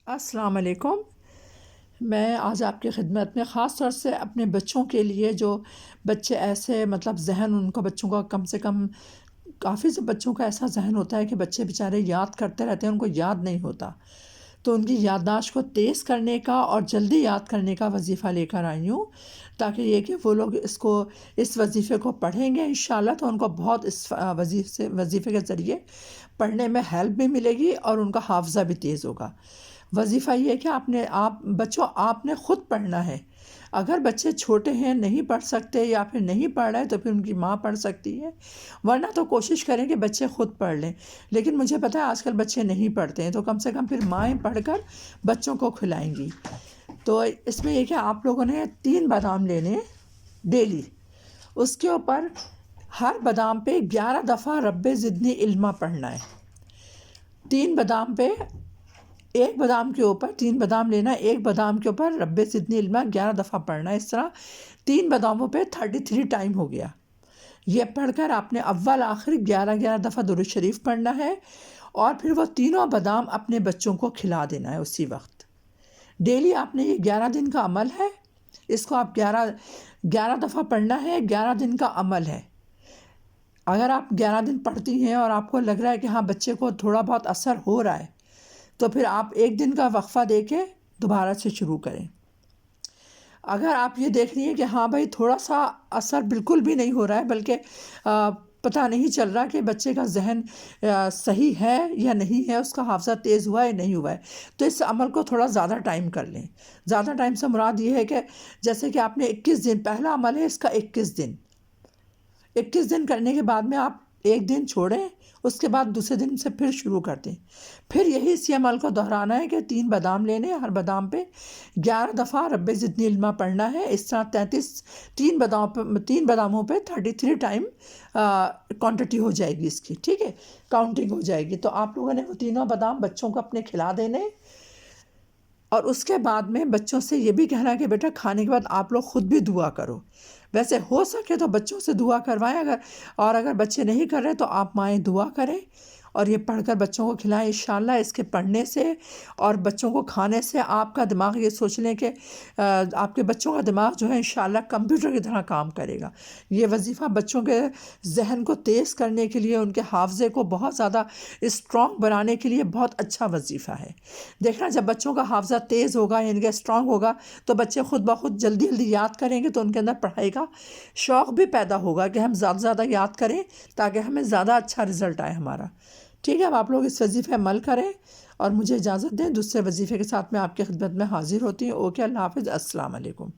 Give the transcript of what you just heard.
السلام علیکم۔ میں آج آپ کی خدمت میں خاص طور سے اپنے بچوں کے لیے، جو بچے ایسے ذہن ان کا بچوں کا کم سے کم کافی سے بچوں کا ایسا ذہن ہوتا ہے کہ بچے بیچارے یاد کرتے رہتے ہیں، ان کو یاد نہیں ہوتا، تو ان کی یادداشت کو تیز کرنے کا اور جلدی یاد کرنے کا وظیفہ لے کر آئی ہوں، تاکہ یہ کہ وہ لوگ اس وظیفے کو پڑھیں گے انشاءاللہ تو ان کو بہت اس وظیفے کے ذریعے پڑھنے میں ہیلپ بھی ملے گی اور ان کا حافظہ بھی تیز ہوگا۔ وظیفہ یہ ہے کہ آپ نے خود پڑھنا ہے۔ اگر بچے چھوٹے ہیں، نہیں پڑھ سکتے یا پھر نہیں پڑھ رہے تو پھر ان کی ماں پڑھ سکتی ہے، ورنہ تو کوشش کریں کہ بچے خود پڑھ لیں۔ لیکن مجھے پتہ ہے آج کل بچے نہیں پڑھتے ہیں، تو کم سے کم پھر مائیں پڑھ کر بچوں کو کھلائیں گی۔ تو اس میں یہ کہ آپ لوگوں نے 3 بادام لینے ڈیلی، اس کے اوپر ہر بادام پہ 11 دفعہ رب زدنی علما پڑھنا ہے۔ 3 بادام پہ، ایک بادام کے اوپر 3 بادام لینا، ایک بادام کے اوپر رب زدنی علما 11 دفعہ پڑھنا ہے۔ اس طرح 3 باداموں پہ 33 ٹائم ہو گیا۔ یہ پڑھ کر آپ نے اول آخر 11 دفعہ درود شریف پڑھنا ہے، اور پھر وہ تینوں بادام اپنے بچوں کو کھلا دینا ہے اسی وقت۔ ڈیلی آپ نے یہ 11 دن کا عمل ہے، اس کو آپ 11 دفعہ پڑھنا ہے، 11 دن کا عمل ہے۔ اگر آپ 11 دن پڑھتی ہیں اور آپ کو لگ رہا ہے کہ ہاں بچے کو تھوڑا بہت اثر ہو رہا ہے، تو پھر آپ 1 دن کا وقفہ دے کے دوبارہ سے شروع کریں۔ اگر آپ یہ دیکھ رہی ہیں کہ ہاں بھائی تھوڑا سا اثر بالکل بھی نہیں ہو رہا ہے، بلکہ پتہ نہیں چل رہا کہ بچے کا ذہن صحیح ہے یا نہیں ہے، اس کا حافظہ تیز ہوا ہے یا نہیں ہوا ہے، تو اس عمل کو تھوڑا زیادہ ٹائم کر لیں۔ زیادہ ٹائم سے مراد یہ ہے کہ جیسے کہ آپ نے 21 دن، پہلا عمل ہے اس کا 21 دن کرنے کے بعد میں آپ 1 دن چھوڑیں، اس کے بعد دوسرے دن سے پھر شروع کر دیں۔ پھر یہی اسی عمل کو دہرانا ہے کہ 3 بادام لینے، ہر بادام پہ 11 دفعہ رب زدنی علما پڑھنا ہے۔ اس طرح 3 باداموں پہ 33 ٹائم کوانٹٹی ہو جائے گی اس کی، ٹھیک ہے، کاؤنٹنگ ہو جائے گی۔ تو آپ لوگوں نے وہ تینوں بادام بچوں کو اپنے کھلا دینے، اور اس کے بعد میں بچوں سے یہ بھی کہنا کہ بیٹا کھانے کے بعد آپ لوگ خود بھی دعا کرو۔ ویسے ہو سکے تو بچوں سے دعا کروائیں، اگر بچے نہیں کر رہے تو آپ مائیں دعا کریں اور یہ پڑھ کر بچوں کو کھلائیں۔ انشاءاللہ اس کے پڑھنے سے اور بچوں کو کھانے سے آپ کا دماغ، یہ سوچ لیں کہ آپ کے بچوں کا دماغ جو ہے انشاءاللہ کمپیوٹر کی طرح کام کرے گا۔ یہ وظیفہ بچوں کے ذہن کو تیز کرنے کے لیے، ان کے حافظے کو بہت زیادہ اسٹرانگ بنانے کے لیے بہت اچھا وظیفہ ہے۔ دیکھنا جب بچوں کا حافظہ تیز ہوگا، یعنی کہ اسٹرانگ ہوگا، تو بچے خود بخود جلدی یاد کریں گے، تو ان کے اندر پڑھائی کا شوق بھی پیدا ہوگا کہ ہم زیادہ زیادہ یاد کریں تاکہ ہمیں زیادہ اچھا رزلٹ آئے ہمارا۔ ٹھیک ہے، اب آپ لوگ اس وظیفے عمل کریں اور مجھے اجازت دیں، دوسرے وظیفے کے ساتھ میں آپ کی خدمت میں حاضر ہوتی ہوں۔ اوکے، اللہ حافظ، السلام علیکم۔